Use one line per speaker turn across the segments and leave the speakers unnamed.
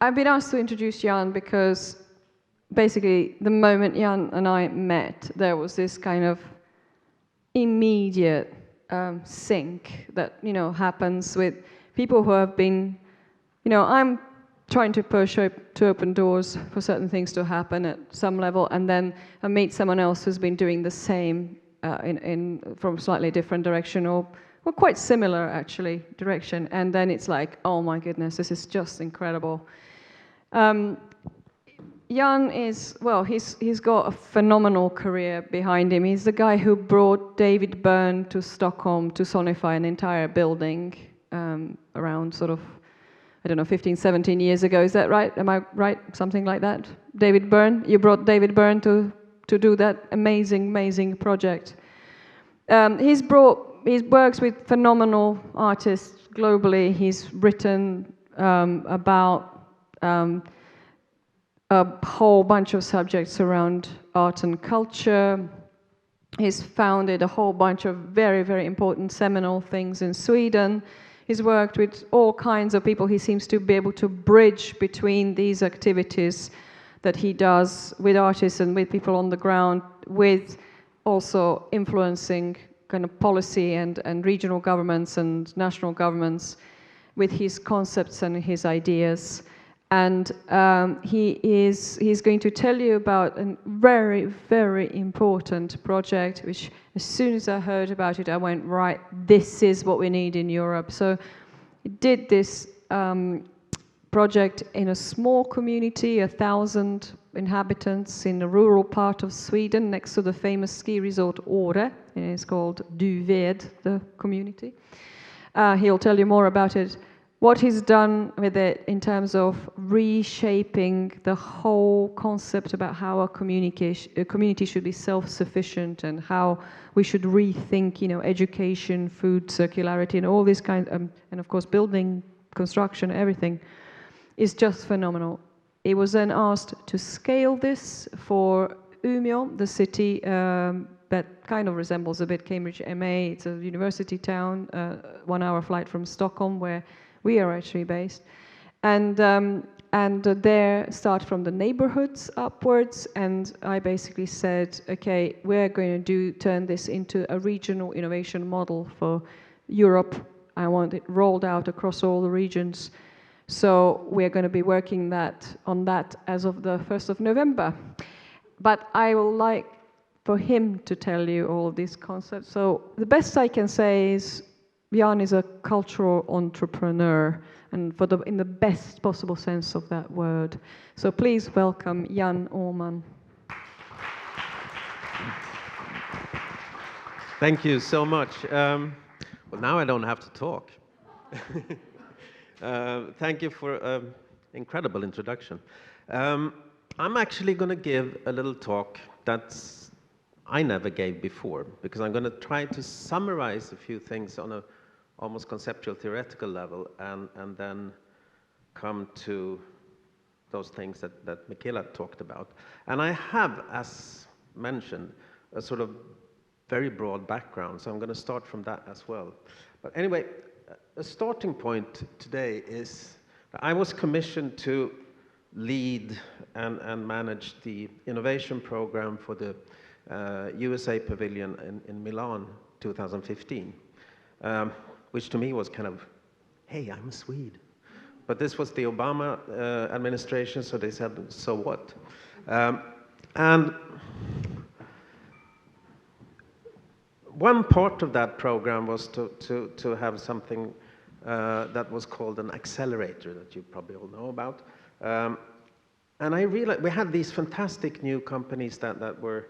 I've been asked to introduce Jan because basically the moment Jan and I met, there was this kind of immediate sync that, you know, happens with people who have been, you know, I'm trying to push to open doors for certain things to happen at some level, and then I meet someone else who's been doing the same from slightly different direction, or quite similar actually direction, and then it's like, oh my goodness, this is just incredible. Jan is, well, he's got a phenomenal career behind him. He's the guy who brought David Byrne to Stockholm to sonify an entire building around sort of, I don't know, 15, 17 years ago. Is that right? Am I right? Something like that? David Byrne? You brought David Byrne to do that amazing, amazing project. He works with phenomenal artists globally. He's written about a whole bunch of subjects around art and culture. He's founded a whole bunch of very, very important seminal things in Sweden. He's worked with all kinds of people. He seems to be able to bridge between these activities that he does with artists and with people on the ground, with also influencing kind of policy and regional governments and national governments with his concepts and his ideas. And he's going to tell you about a very, very important project, which as soon as I heard about it, I went, right, this is what we need in Europe. So he did this project in a small community, 1,000 inhabitants in a rural part of Sweden, next to the famous ski resort Åre. It's called Duved, the community. He'll tell you more about it. What he's done with it in terms of reshaping the whole concept about how a community should be self-sufficient and how we should rethink, you know, education, food, circularity, and all this kind, and of course building, construction, everything, is just phenomenal. He was then asked to scale this for Umeå, the city that kind of resembles a bit Cambridge, MA. It's a university town, 1 hour flight from Stockholm, where we are actually based, and there start from the neighborhoods upwards. And I basically said, okay, we're going to turn this into a regional innovation model for Europe. I want it rolled out across all the regions. So we're going to be working on that as of the 1st of November. But I would like for him to tell you all these concepts. So the best I can say is Jan is a cultural entrepreneur, and in the best possible sense of that word. So please welcome Jan Åman.
Thank you so much. Well, now I don't have to talk. Thank you for an incredible introduction. I'm actually going to give a little talk that I never gave before, because I'm going to try to summarize a few things on a almost conceptual theoretical level, and then come to those things that Michaela talked about. And I have, as mentioned, a sort of very broad background, so I'm going to start from that as well. But anyway, a starting point today is that I was commissioned to lead and manage the innovation program for the USA Pavilion in Milan 2015. Which to me was kind of, hey, I'm a Swede. But this was the Obama administration, so they said, so what? And one part of that program was to have something that was called an accelerator, that you probably all know about. And I realized we had these fantastic new companies that were,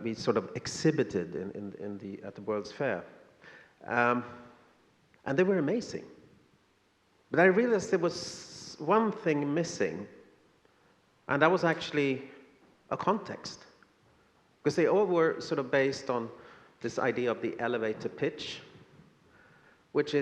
we sort of exhibited at the World's Fair. And they were amazing. But I realized there was one thing missing, and that was actually a context. Because they all were sort of based on this idea of the elevator pitch, which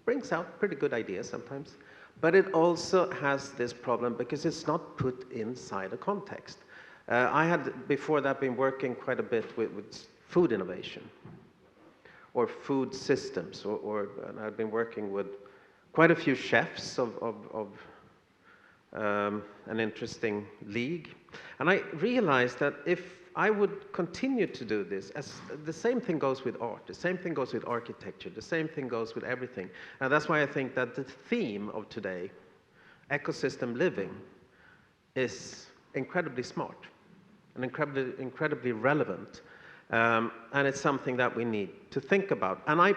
brings out pretty good ideas sometimes. But it also has this problem because it's not put inside a context. I had before that been working quite a bit with food innovation, or food systems, and I've been working with quite a few chefs of an interesting league. And I realized that if I would continue to do this, as the same thing goes with art, the same thing goes with architecture, the same thing goes with everything. And that's why I think that the theme of today, ecosystem living, is incredibly smart and incredibly relevant. And it's something that we need to think about. And I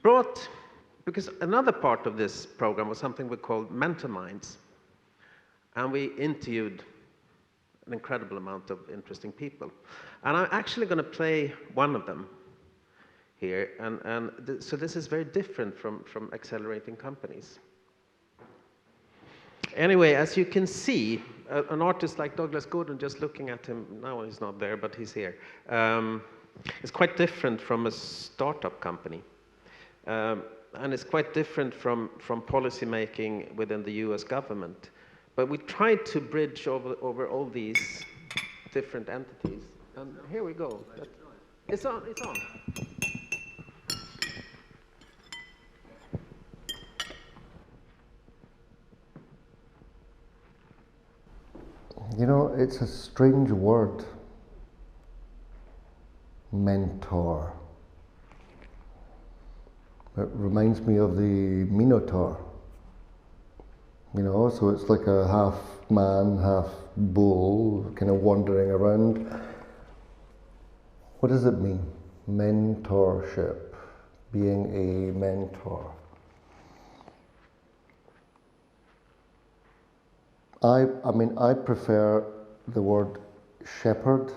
brought, because another part of this program was something we called Mentor Minds. And we interviewed an incredible amount of interesting people. And I'm actually going to play one of them here. So this is very different from accelerating companies. Anyway, as you can see, an artist like Douglas Gordon, just looking at him, now he's not there, but he's here, is quite different from a startup company. And it's quite different from policy making within the US government. But we tried to bridge over all these different entities. And here we go. It's on. It's on.
You know, it's a strange word, mentor. It reminds me of the Minotaur. You know, so it's like a half man, half bull, kind of wandering around. What does it mean? Mentorship, being a mentor. I mean, I prefer the word shepherd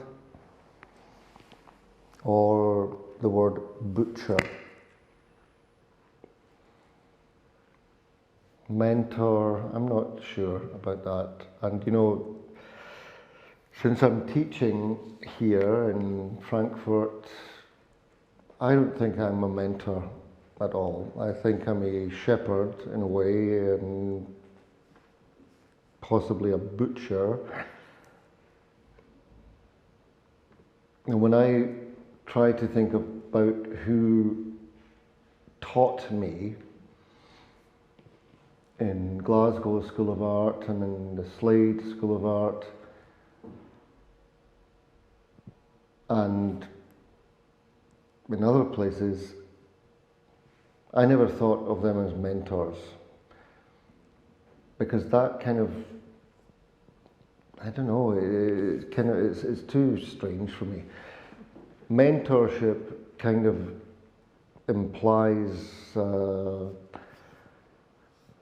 or the word butcher. Mentor, I'm not sure about that. And you know, since I'm teaching here in Frankfurt, I don't think I'm a mentor at all. I think I'm a shepherd in a way, and possibly a butcher. And when I try to think about who taught me in Glasgow School of Art and in the Slade School of Art, and in other places, I never thought of them as mentors, because that kind of, I don't know, it's too strange for me. Mentorship kind of implies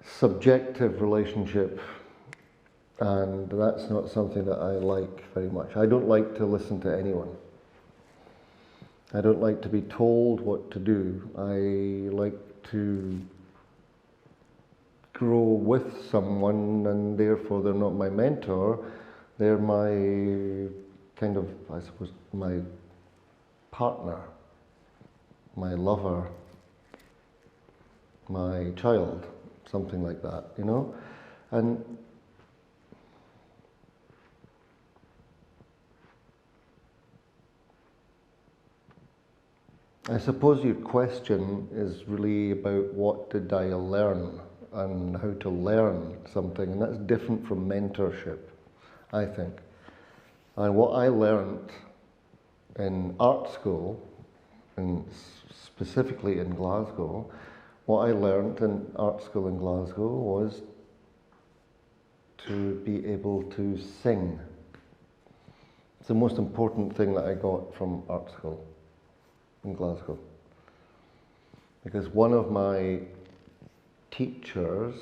subjective relationship, and that's not something that I like very much. I don't like to listen to anyone. I don't like to be told what to do. I like to grow with someone, and therefore they're not my mentor. They're my kind of, I suppose, my partner, my lover, my child, something like that, you know? And I suppose your question is really about what did I learn and how to learn something, and that's different from mentorship, I think. And what I learned in art school, and specifically in Glasgow, what I learned in art school in Glasgow was to be able to sing. It's the most important thing that I got from art school in Glasgow. Because one of my teachers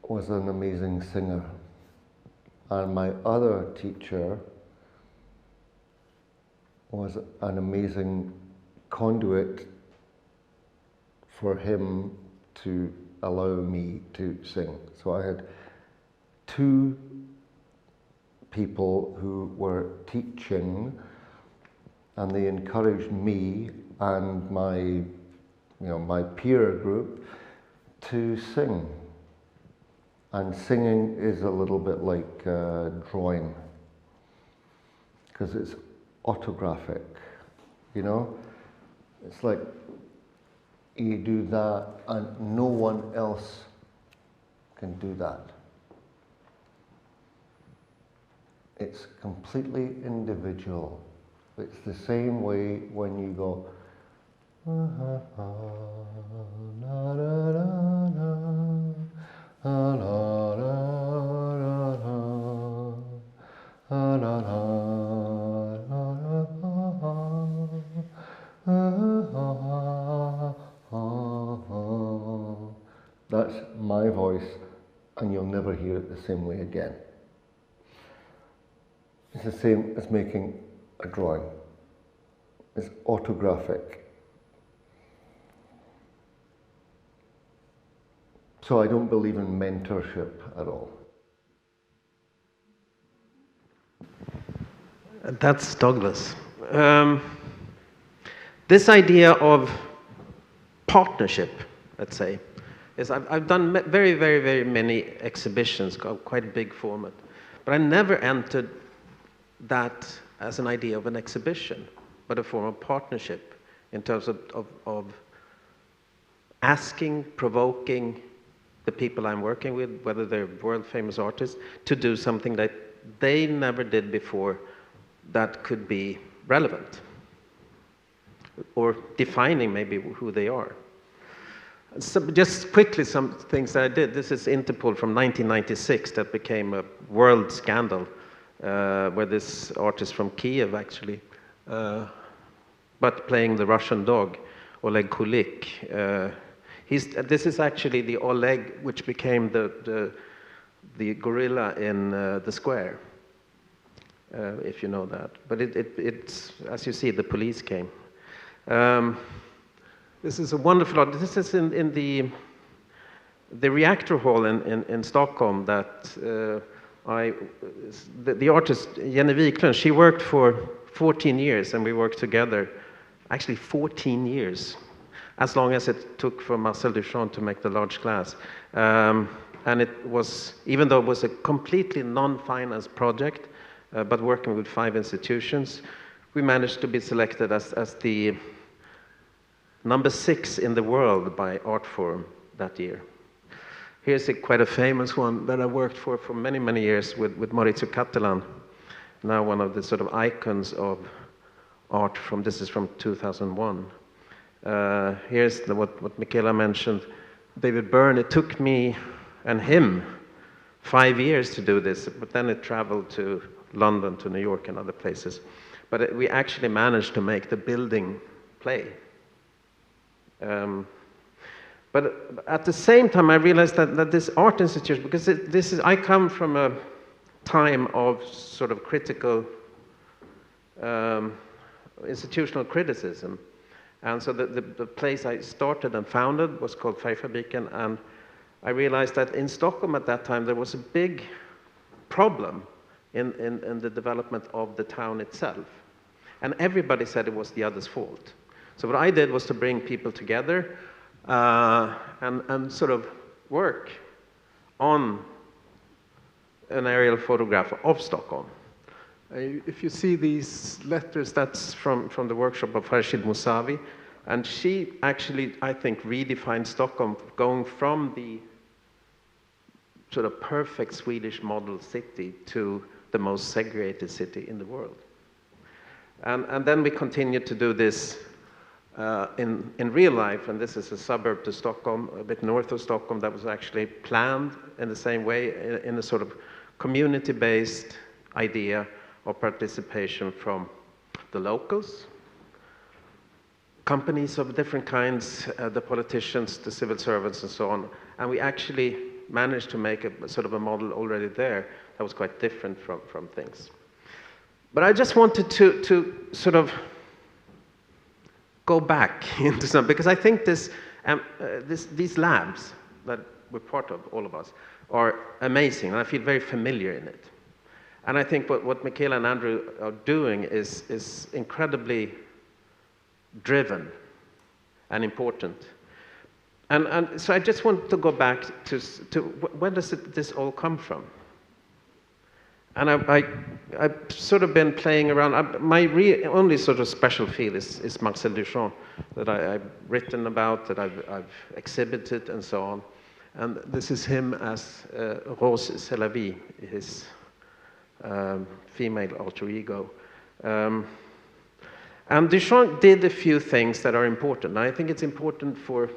was an amazing singer, and my other teacher was an amazing conduit for him to allow me to sing. So I had two people who were teaching, and they encouraged me and my peer group to sing. And singing is a little bit like drawing, because it's autographic, you know? It's like you do that and no one else can do that. It's completely individual. It's the same way when you go, that's my voice, and you'll never hear it the same way again. It's the same as making a drawing. It's autographic. So I don't believe in mentorship at all.
That's Douglas. This idea of partnership, let's say, is I've done very, very, very many exhibitions, quite a big format, but I never entered that as an idea of an exhibition, but a form of partnership in terms of asking, provoking the people I'm working with, whether they're world-famous artists, to do something that they never did before that could be relevant, or defining maybe who they are. So just quickly, some things that I did. This is Interpol from 1996 that became a world scandal, where this artist from Kiev actually, but playing the Russian dog, Oleg Kulik. This is actually the Oleg which became the gorilla in the square, if you know that. But it's, as you see, the police came. This is a wonderful art. This is in the reactor hall in Stockholm that the artist Jenny Wiklund, she worked for 14 years and we worked together, actually 14 years, as long as it took for Marcel Duchamp to make the large glass. And it was, even though it was a completely non-financed project, but working with 5 institutions, we managed to be selected as the number 6 in the world by Art Forum that year. Here's quite a famous one that I worked for many, many years with Maurizio Cattelan, now one of the sort of icons of art this is from 2001. Here's what Michaela mentioned, David Byrne. It took me and him 5 years to do this, but then it traveled to London, to New York and other places. But we actually managed to make the building play. But at the same time, I realized that this art institute, because I come from a time of sort of critical, institutional criticism. And so the place I started and founded was called Färgfabriken, and I realized that in Stockholm at that time there was a big problem in the development of the town itself. And everybody said it was the other's fault. So what I did was to bring people together and sort of work on an aerial photograph of Stockholm. If you see these letters, that's from the workshop of Farshid Mousavi, and she actually, I think, redefined Stockholm, going from the sort of perfect Swedish model city to the most segregated city in the world. And then we continued to do this in real life, and this is a suburb to Stockholm, a bit north of Stockholm, that was actually planned in the same way, in a sort of community-based idea of participation from the locals, companies of different kinds, the politicians, the civil servants, and so on. And we actually managed to make a sort of a model already there that was quite different from things. But I just wanted to sort of go back into some, because I think these labs that we're part of, all of us, are amazing, and I feel very familiar in it. And I think what Michaela and Andrew are doing is incredibly driven and important. And so I just want to go back to where does this all come from? And I've sort of been playing around. My only sort of special field is Marcel Duchamp, that I've written about, that I've exhibited, and so on. And this is him as Rose C'est la vie, his female alter ego. And Duchamp did a few things that are important. I think it's important for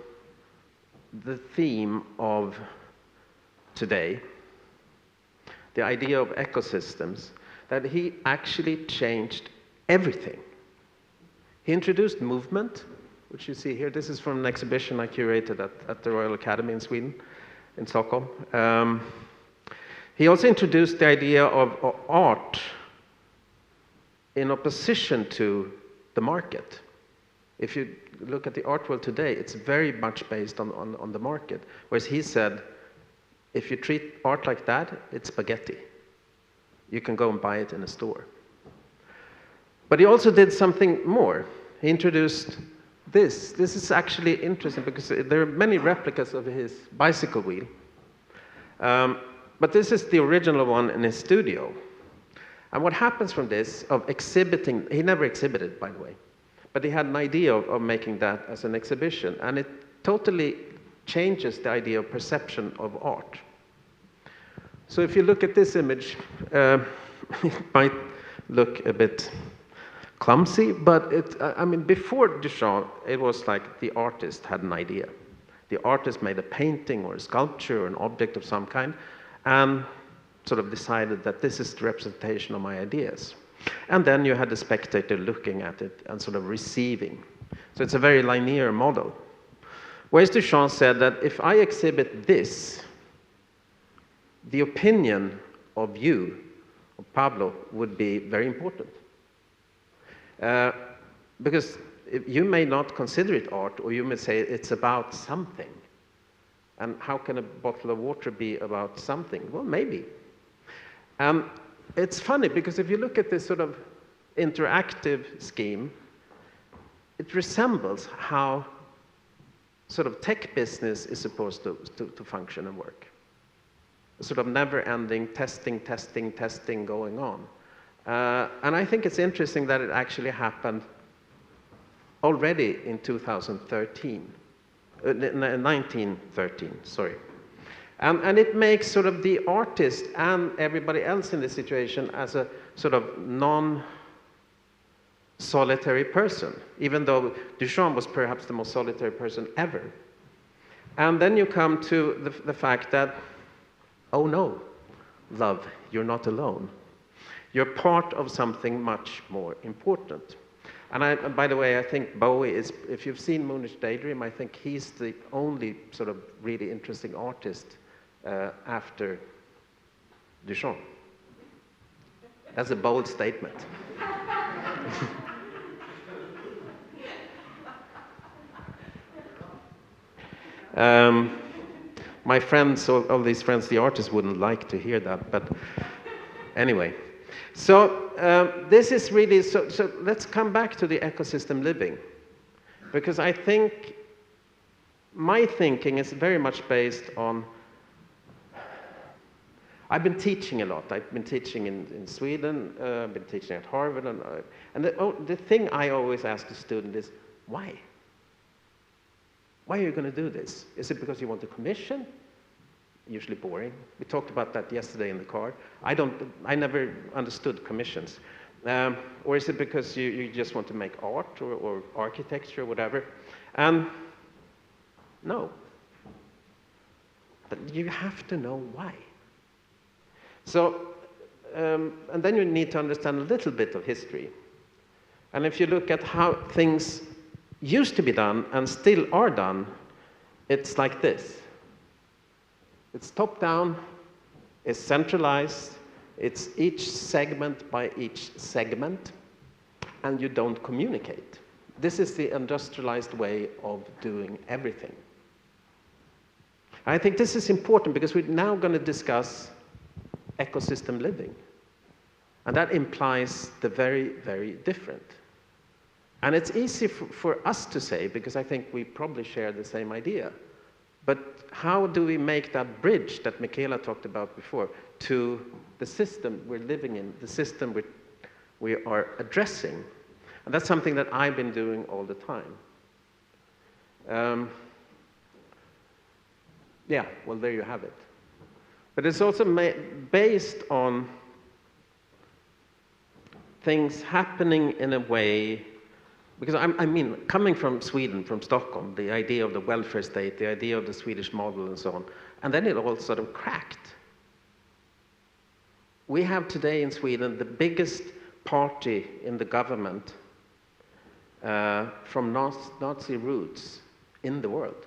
the theme of today, the idea of ecosystems, that he actually changed everything. He introduced movement, which you see here. This is from an exhibition I curated at the Royal Academy in Sweden, in Stockholm. He also introduced the idea of art in opposition to the market. If you look at the art world today, it's very much based on the market. Whereas he said, if you treat art like that, it's spaghetti. You can go and buy it in a store. But he also did something more. He introduced this. This is actually interesting because there are many replicas of his bicycle wheel. But this is the original one in his studio. And what happens from this, of exhibiting, he never exhibited, by the way, but he had an idea of making that as an exhibition. And it totally changes the idea of perception of art. So if you look at this image, it might look a bit clumsy, but I mean, before Duchamp, it was like the artist had an idea. The artist made a painting or a sculpture or an object of some kind, and sort of decided that this is the representation of my ideas. And then you had the spectator looking at it and sort of receiving. So it's a very linear model. Whereas Duchamp said that if I exhibit this, the opinion of you, of Pablo, would be very important. Because you may not consider it art, or you may say it's about something. And how can a bottle of water be about something? Well, maybe. It's funny, because if you look at this sort of interactive scheme, it resembles how sort of tech business is supposed to function and work. A sort of never-ending testing going on. And I think it's interesting that it actually happened already in 1913, sorry. And it makes sort of the artist and everybody else in this situation as a sort of non-solitary person, even though Duchamp was perhaps the most solitary person ever. And then you come to the fact that, oh no, love, you're not alone. You're part of something much more important. And by the way, I think Bowie is, if you've seen Moonish Daydream, I think he's the only sort of really interesting artist after Duchamp. That's a bold statement. My friends, all these friends, the artists wouldn't like to hear that, but anyway. So this is really, so let's come back to the ecosystem living, because I think my thinking is very much based on, I've been teaching a lot. I've been teaching in Sweden, I've been teaching at Harvard, and the thing I always ask the student is, why? Why are you going to do this? Is it because you want a commission? Usually boring. We talked about that yesterday in the car. I never understood commissions. Or is it because you just want to make art or architecture or whatever? No. But you have to know why. So, and then you need to understand a little bit of history. And if you look at how things used to be done and still are done, it's like this. It's top down, it's centralized, it's each segment by each segment, and you don't communicate. This is the industrialized way of doing everything. I think this is important because we're now going to discuss ecosystem living. And that implies the very, very different. And it's easy for us to say, because I think we probably share the same idea. But how do we make that bridge that Michaela talked about before to the system we're living in, the system we are addressing? And that's something that I've been doing all the time. Yeah, well, there you have it. But it's also based on things happening in a way, because I mean, coming from Sweden, from Stockholm, the idea of the welfare state, the idea of the Swedish model and so on, and then it all sort of cracked. We have today in Sweden the biggest party in the government from Nazi roots in the world.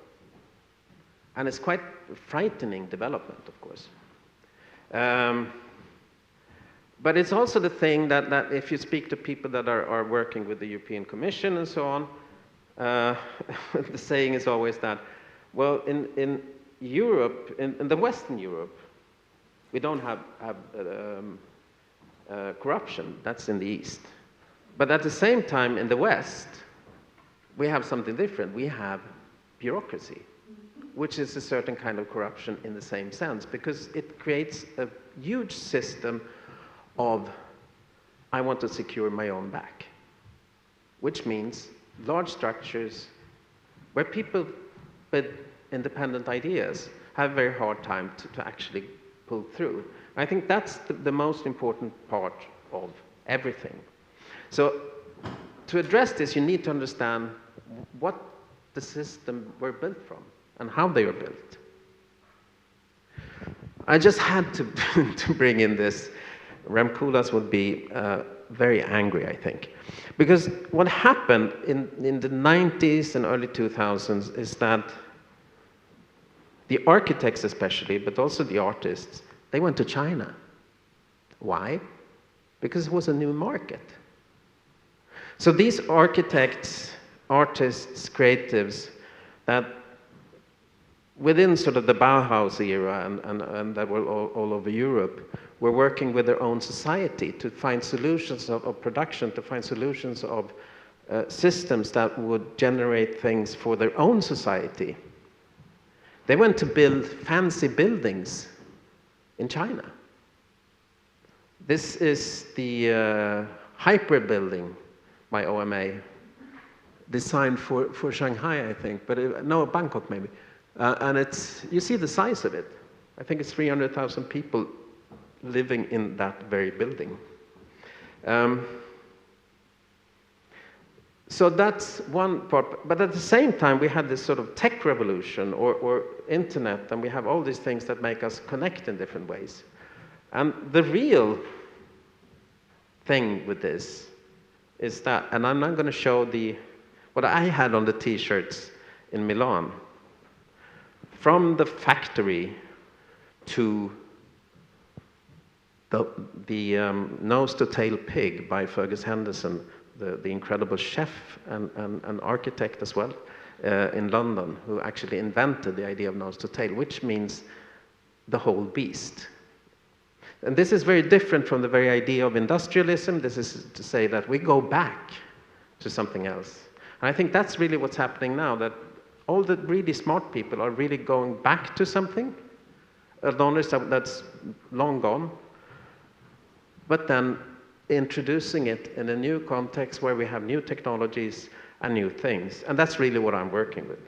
And it's quite a frightening development, of course. But it's also the thing that if you speak to people that are working with the European Commission and so on, the saying is always that, well, in Europe, in the Western Europe, we don't have corruption. That's in the East. But at the same time, in the West, we have something different. We have bureaucracy, which is a certain kind of corruption in the same sense, because it creates a huge system of, I want to secure my own back, which means large structures where people with independent ideas have a very hard time to actually pull through. I think that's the most important part of everything. So to address this, you need to understand what the system were built from and how they were built. I just had to, to bring in this. Ramkulas would be very angry, I think. Because what happened in the 90s and early 2000s is that the architects especially, but also the artists, they went to China. Why? Because it was a new market. So these architects, artists, creatives, that within sort of the Bauhaus era and that were all over Europe, were working with their own society to find solutions of production, to find solutions of systems that would generate things for their own society. They went to build fancy buildings in China. This is the Hyper building by OMA, designed for Shanghai, I think, but no, Bangkok maybe. And it's, you see the size of it. I think it's 300,000 people living in that very building. So that's one part. But at the same time, we had this sort of tech revolution or internet, and we have all these things that make us connect in different ways. And the real thing with this is that, and I'm not going to show what I had on the T-shirts in Milan. From the factory to the Nose to Tail Pig by Fergus Henderson, the incredible chef and architect as well in London, who actually invented the idea of nose to tail, which means the whole beast. And this is very different from the very idea of industrialism. This is to say that we go back to something else. And I think that's really what's happening now, that all the really smart people are really going back to something, a knowledge that's long gone, but then introducing it in a new context where we have new technologies and new things. And that's really what I'm working with.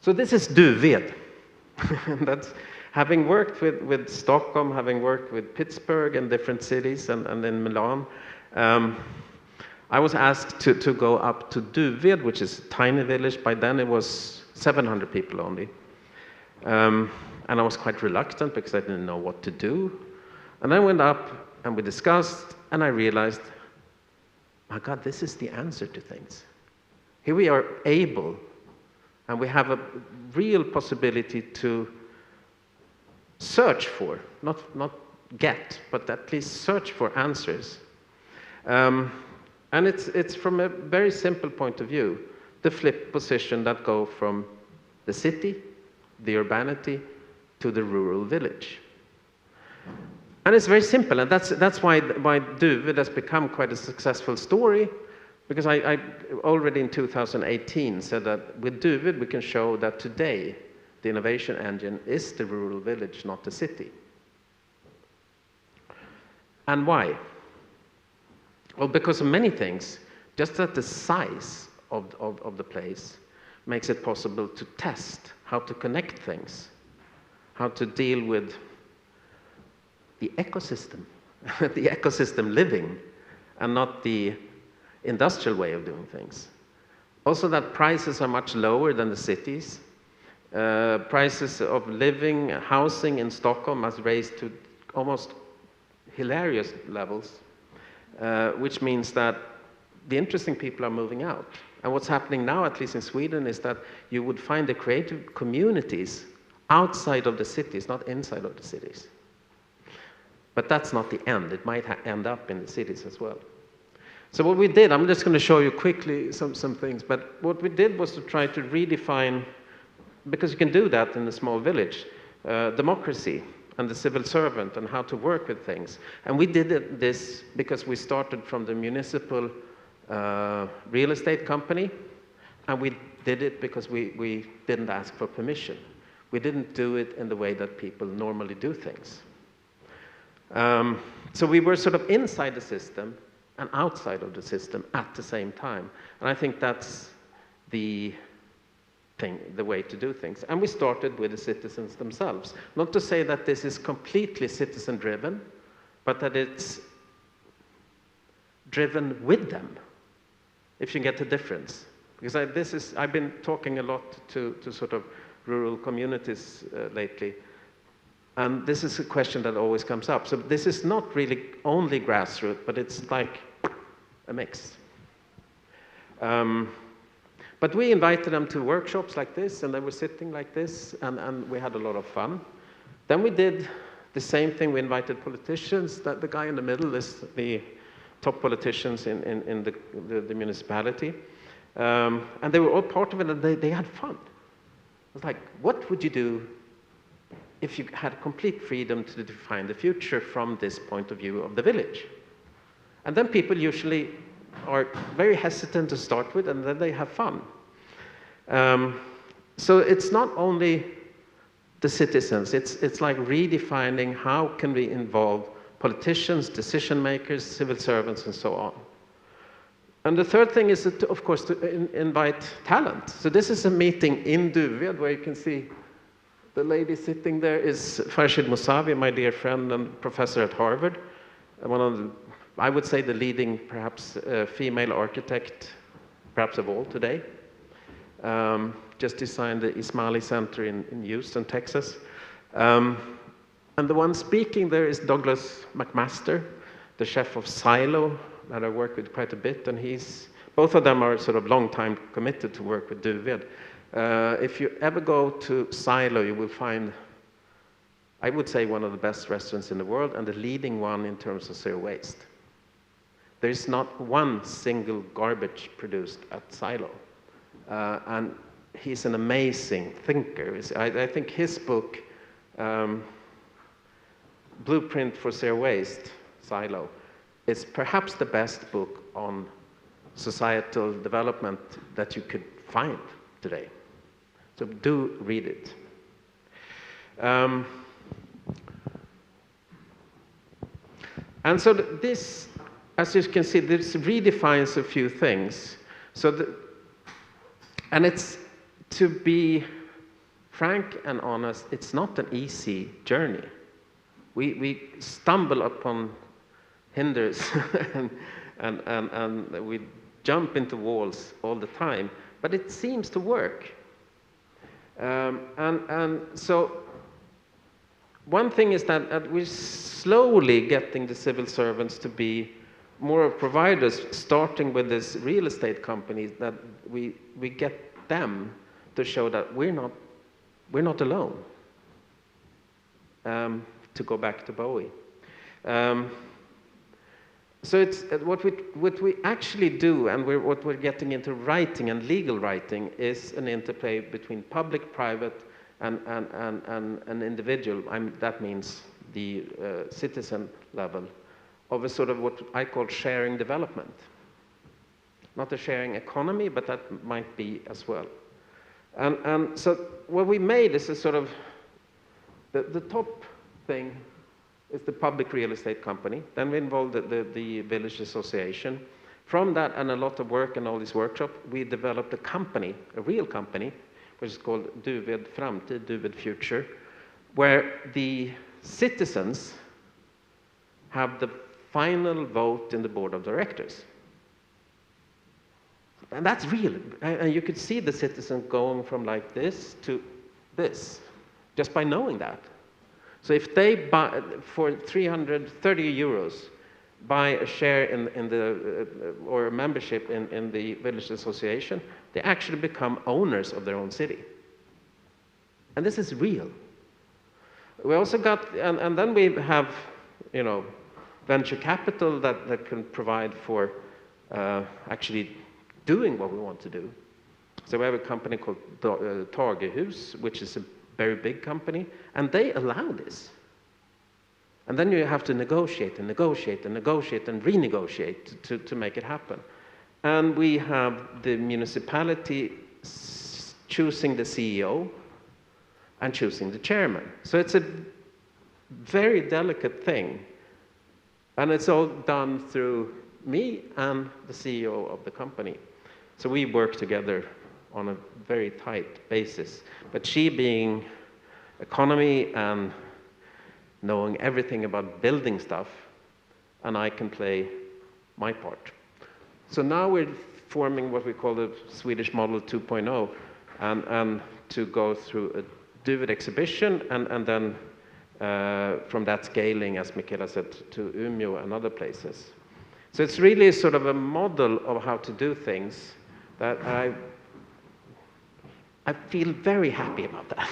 So this is Duved. That's having worked with Stockholm, having worked with Pittsburgh and different cities and in Milan. I was asked to go up to Duved, which is a tiny village. By then it was 700 people only. And I was quite reluctant because I didn't know what to do. And I went up and we discussed, and I realized, my God, this is the answer to things. Here we are able, and we have a real possibility to search for, not get, but at least search for answers. And it's from a very simple point of view, the flip position that go from the city, the urbanity, to the rural village. And it's very simple, and that's why Duved has become quite a successful story, because I already in 2018 said that with Duved we can show that today the innovation engine is the rural village, not the city. And why? Well, because of many things. Just that the size of the place makes it possible to test how to connect things, how to deal with the ecosystem, the ecosystem living, and not the industrial way of doing things. Also that prices are much lower than the cities. Prices of living, housing in Stockholm has raised to almost hilarious levels, which means that the interesting people are moving out. And what's happening now, at least in Sweden, is that you would find the creative communities outside of the cities, not inside of the cities. But that's not the end. It might end up in the cities as well. So what we did, I'm just going to show you quickly some things, but what we did was to try to redefine, because you can do that in a small village, democracy and the civil servant and how to work with things. And we did this because we started from the municipal real estate company, and we did it because we didn't ask for permission. We didn't do it in the way that people normally do things. So we were sort of inside the system and outside of the system at the same time. And I think that's the way to do things. And we started with the citizens themselves. Not to say that this is completely citizen-driven, but that it's driven with them, if you get the difference. Because I've been talking a lot to sort of rural communities lately, and this is a question that always comes up. So this is not really only grassroots, but it's like a mix. But we invited them to workshops like this, and they were sitting like this, and we had a lot of fun. Then we did the same thing. We invited politicians. The guy in the middle is the top politicians in the municipality. And they were all part of it, and they had fun. It was like, what would you do if you had complete freedom to define the future from this point of view of the village? And then people usually are very hesitant to start with, and then they have fun. So it's not only the citizens, it's like redefining how can we involve politicians, decision makers, civil servants, and so on. And the third thing is, of course, to invite talent. So this is a meeting in Duved, where you can see the lady sitting there is Farshid Mousavi, my dear friend and professor at Harvard, one of the, I would say, the leading, perhaps, female architect, perhaps of all today. Just designed the Ismaili Center in Houston, Texas. And the one speaking there is Douglas McMaster, the chef of Silo, that I work with quite a bit, and both of them are sort of long time committed to work with Duved. If you ever go to Silo, you will find, I would say, one of the best restaurants in the world, and the leading one in terms of zero waste. There is not one single garbage produced at Silo. And he's an amazing thinker. I think his book, Blueprint for Zero Waste, Silo, is perhaps the best book on societal development that you could find today. So do read it. And so this, as you can see, this redefines a few things. And it's, to be frank and honest, it's not an easy journey. We stumble upon hinders and we jump into walls all the time, but it seems to work. And so one thing is that we're slowly getting the civil servants to be more of providers, starting with this real estate companies, that we get them to show that we're not alone. To go back to Bowie. So it's what we actually do, and what we're getting into writing and legal writing, is an interplay between public, private, and an individual. That means the citizen level of a sort of what I call sharing development. not a sharing economy, but that might be as well. And so what we made is a sort of, the top thing is the public real estate company. Then we involved the village association. From that and a lot of work and all this workshop, we developed a company, a real company, which is called Duved Framtid, Duved Future, where the citizens have the final vote in the board of directors. And that's real. And you could see the citizen going from like this to this, just by knowing that. So if they buy, for 330 euros, buy a share in the, or a membership in the village association, they actually become owners of their own city. And this is real. We also got, and then we have, you know, venture capital that can provide for actually doing what we want to do. So we have a company called Torgehus, which is a very big company, and they allow this. And then you have to negotiate and negotiate and negotiate and renegotiate to make it happen. And we have the municipality choosing the CEO and choosing the chairman. So it's a very delicate thing. And it's all done through me and the CEO of the company. So we work together on a very tight basis. But she being economy and knowing everything about building stuff, and I can play my part. So now we're forming what we call the Swedish Model 2.0, and to go through a Duved exhibition, and then from that scaling, as Michaela said, to Umeå and other places. So it's really sort of a model of how to do things that I feel very happy about that.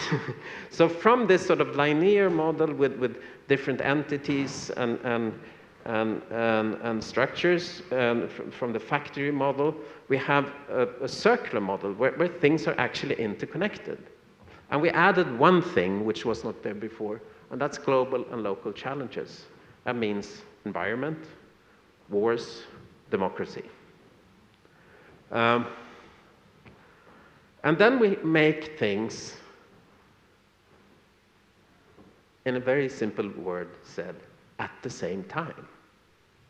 So from this sort of linear model with different entities and structures, from the factory model, we have a circular model where things are actually interconnected. And we added one thing which was not there before, and that's global and local challenges. That means environment, wars, democracy. And then we make things, in a very simple word said, at the same time.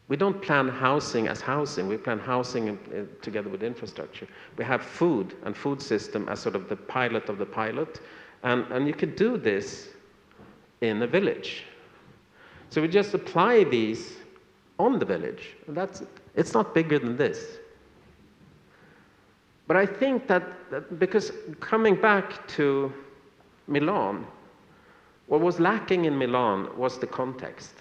We don't plan housing as housing, we plan housing together with infrastructure. We have food and food system as sort of the pilot of the pilot, and you could do this in a village. So we just apply these on the village, and it's not bigger than this. But I think that because coming back to Milan, what was lacking in Milan was the context.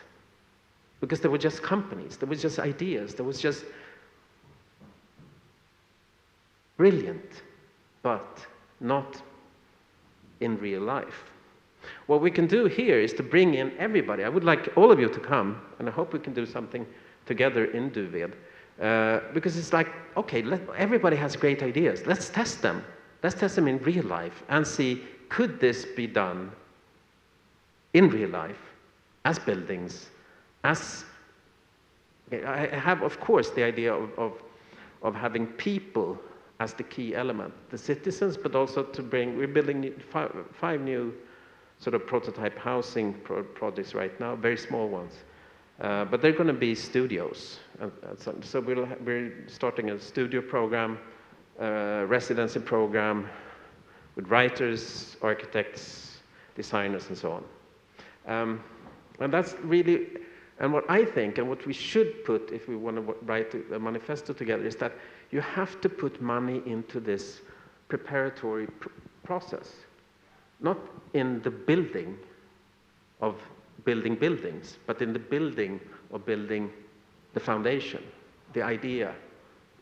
Because there were just companies, there was just ideas, there was just brilliant, but not in real life. What we can do here is to bring in everybody. I would like all of you to come, and I hope we can do something together in Duved. Because it's like, okay, everybody has great ideas. Let's test them. Let's test them in real life and see, could this be done in real life, as buildings, as... I have, of course, the idea of having people as the key element, the citizens, but also to bring... We're building five new sort of prototype housing projects right now, very small ones. But they're going to be studios. So we're starting a studio program, residency program with writers, architects, designers, and so on. And that's really, and what I think, and what we should put if we want to write a manifesto together, is that you have to put money into this preparatory process, not in the building of building buildings, but in the building of building the foundation, the idea,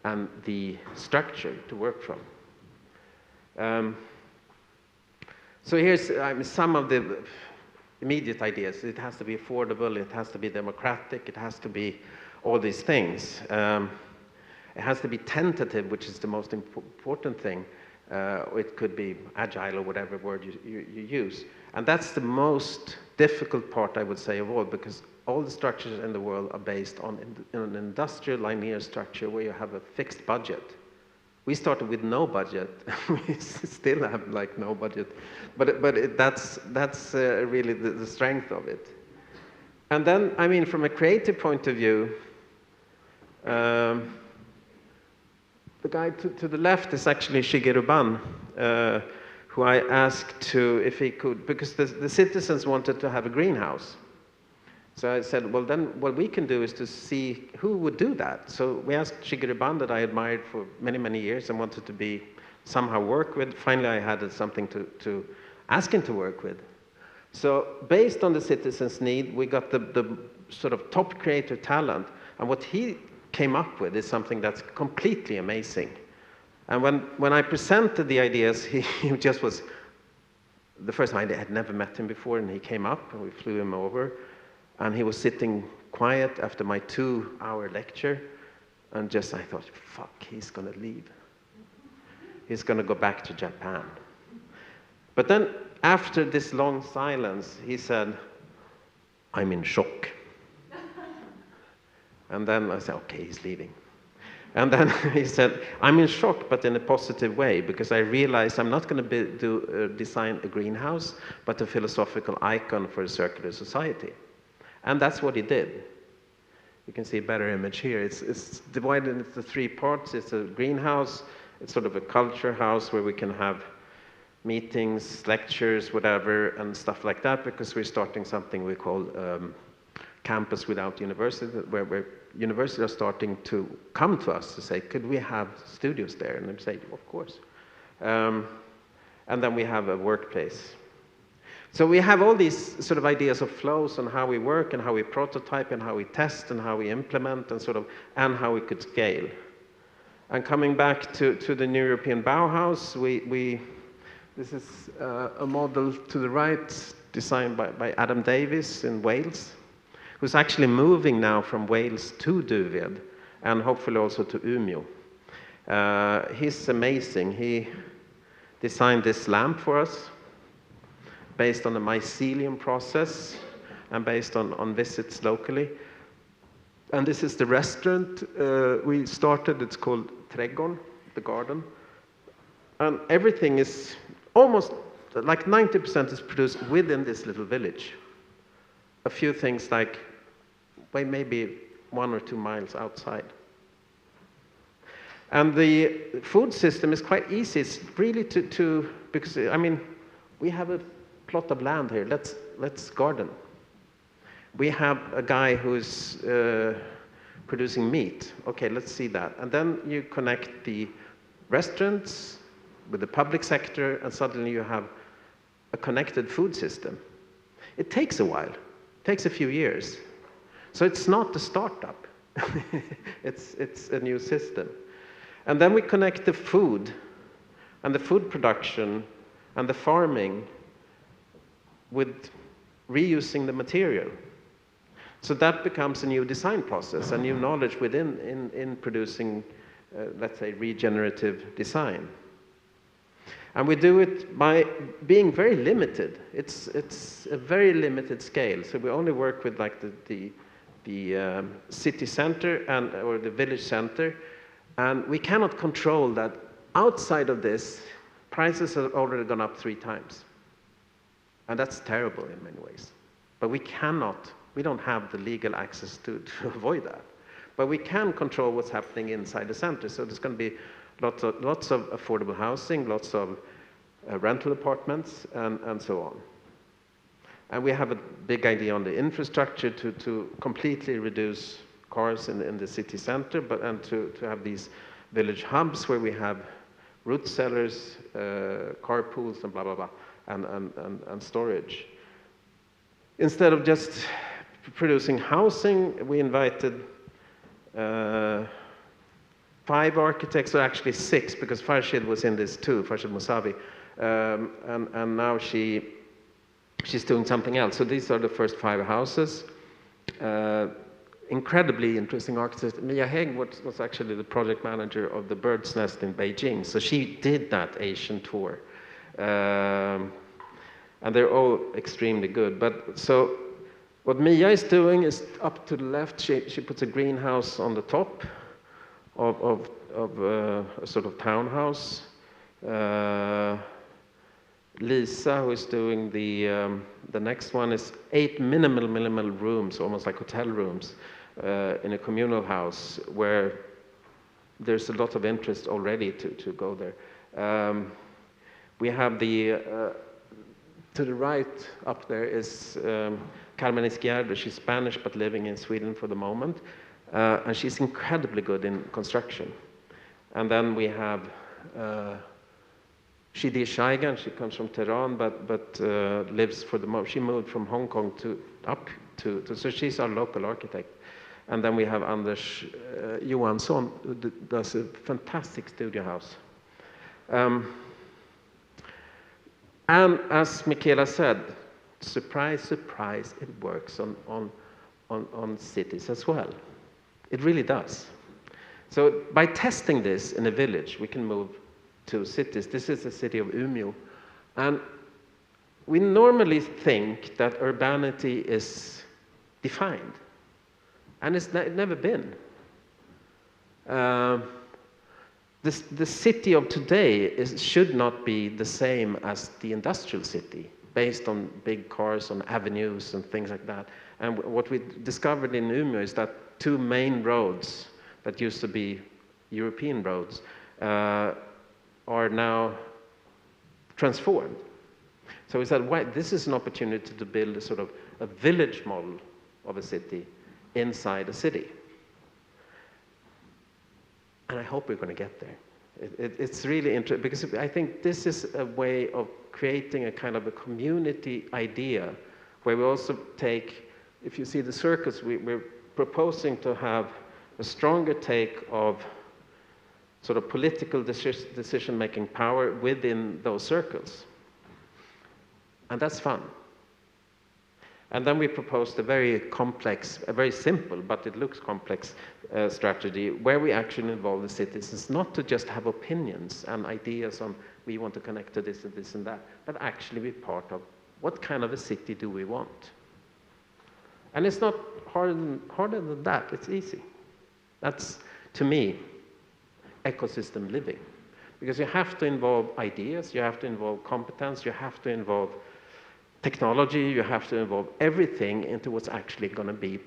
and the structure to work from. So here's some of the immediate ideas. It has to be affordable, it has to be democratic, it has to be all these things. It has to be tentative, which is the most important thing. or it could be agile or whatever word you use. And that's the most difficult part, I would say, of all, because all the structures in the world are based on an industrial linear structure where you have a fixed budget. We started with no budget. We still have like no budget, but that's really the strength of it. And then, I mean, from a creative point of view, the guy to the left is actually Shigeru Ban, who I asked if he could, because the citizens wanted to have a greenhouse. So I said, well, then what we can do is to see who would do that. So we asked Shigeru Ban, that I admired for many, many years and wanted to somehow work with. Finally, I had something to ask him to work with. So based on the citizens' need, we got the sort of top creative talent. And what he came up with is something that's completely amazing. And when I presented the ideas, he just was, the first time I had never met him before, and he came up and we flew him over. And he was sitting quiet after my 2-hour lecture, and just I thought, fuck, he's going to leave. He's going to go back to Japan. But then after this long silence, he said, I'm in shock. And then I said, okay, he's leaving. And then he said, I'm in shock, but in a positive way, because I realized I'm not going to design a greenhouse, but a philosophical icon for a circular society. And that's what he did. You can see a better image here. It's divided into 3 parts. It's a greenhouse. It's sort of a culture house where we can have meetings, lectures, whatever, and stuff like that, because we're starting something we call Campus Without University, where universities are starting to come to us to say, could we have studios there? And they say, of course. And then we have a workplace. So we have all these sort of ideas of flows on how we work and how we prototype and how we test and how we implement and how we could scale. And coming back to the New European Bauhaus, this is a model to the right designed by Adam Davies in Wales, who's actually moving now from Wales to Duved and hopefully also to Umeå. He's amazing. He designed this lamp for us, based on the mycelium process and based on visits locally. And this is the restaurant we started. It's called Trädgården, the garden. And everything is almost, like 90% is produced within this little village. A few things like, well, maybe 1 or 2 miles outside. And the food system is quite easy. It's really because, I mean, we have a plot of land here. Let's garden. We have a guy who's producing meat. Okay, let's see that. And then you connect the restaurants with the public sector, and suddenly you have a connected food system. It takes a while. It takes a few years. So it's not a startup. It's a new system. And then we connect the food and the food production and the farming with reusing the material. So that becomes a new design process, a new knowledge in producing, let's say, regenerative design. And we do it by being very limited. It's a very limited scale. So we only work with like the city center or the village center, and we cannot control that. Outside of this, prices have already gone up 3 times. And that's terrible in many ways. But we don't have the legal access to avoid that. But we can control what's happening inside the center. So there's going to be lots of affordable housing, lots of rental apartments, and so on. And we have a big idea on the infrastructure to completely reduce cars in the city center, and to have these village hubs where we have root cellars, carpools, and blah, blah, blah. And storage. Instead of just producing housing, we invited 5 architects, or actually 6, because Farshid was in this too, Farshid Musavi, and now she's doing something else. So these are the first 5 houses. incredibly interesting architect. Mia Hegg was actually the project manager of the Bird's Nest in Beijing. So she did that Asian tour. And they're all extremely good. But so what Mia is doing is up to the left, she puts a greenhouse on the top of a sort of townhouse. Lisa, who is doing the next one, is 8 minimal rooms, almost like hotel rooms, in a communal house where there's a lot of interest already to go there. We have to the right up there is Carmen Izquierdo. She's Spanish but living in Sweden for the moment, and she's incredibly good in construction. And then we have Shidi Shaigan. She comes from Tehran, but lives for the moment. She moved from Hong Kong so she's our local architect. And then we have Anders Johansson, who does a fantastic studio house. And as Michaela said, surprise, surprise, it works on cities as well. It really does. So by testing this in a village, we can move to cities. This is the city of Umeå. And we normally think that urbanity is defined. And it's never been. The city of today should not be the same as the industrial city, based on big cars on avenues and things like that. And what we discovered in Umeå is that 2 main roads that used to be European roads are now transformed. So we said, this is an opportunity to build a sort of a village model of a city inside a city. And I hope we're going to get there. It's really interesting, because I think this is a way of creating a kind of a community idea, where we also take, if you see the circles, we're proposing to have a stronger take of sort of political decision-making power within those circles. And that's fun. And then we proposed a very complex, a very simple, but it looks complex strategy, where we actually involve the citizens, not to just have opinions and ideas on we want to connect to this and this and that, but actually be part of what kind of a city do we want. And it's not harder than that, it's easy. That's, to me, ecosystem living. Because you have to involve ideas, you have to involve competence, you have to involve technology, you have to involve everything into what's actually going to be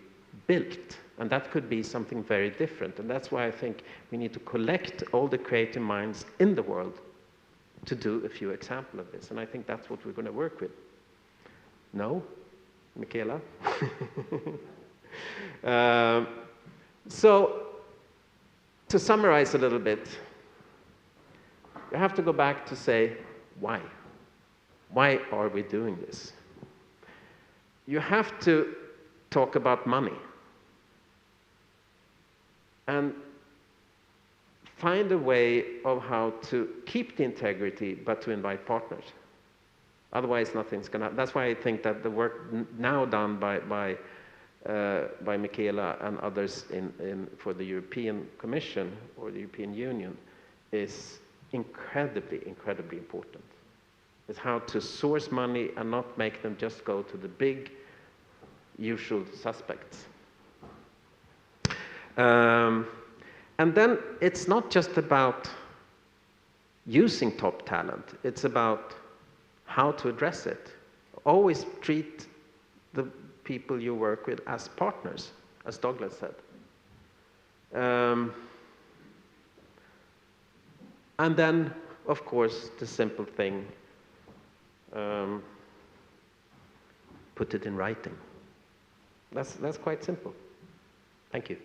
built. And that could be something very different. And that's why I think we need to collect all the creative minds in the world to do a few examples of this. And I think that's what we're going to work with. No? Michaela? So, to summarize a little bit, you have to go back to say, why? Why are we doing this? You have to talk about money and find a way of how to keep the integrity but to invite partners. Otherwise, nothing's going to happen. That's why I think that the work now done by Michaela and others for the European Commission or the European Union is incredibly, incredibly important. Is how to source money and not make them just go to the big, usual suspects. And then it's not just about using top talent, it's about how to address it. Always treat the people you work with as partners, as Douglas said. And then, of course, the simple thing, put it in writing. That's quite simple. Thank you.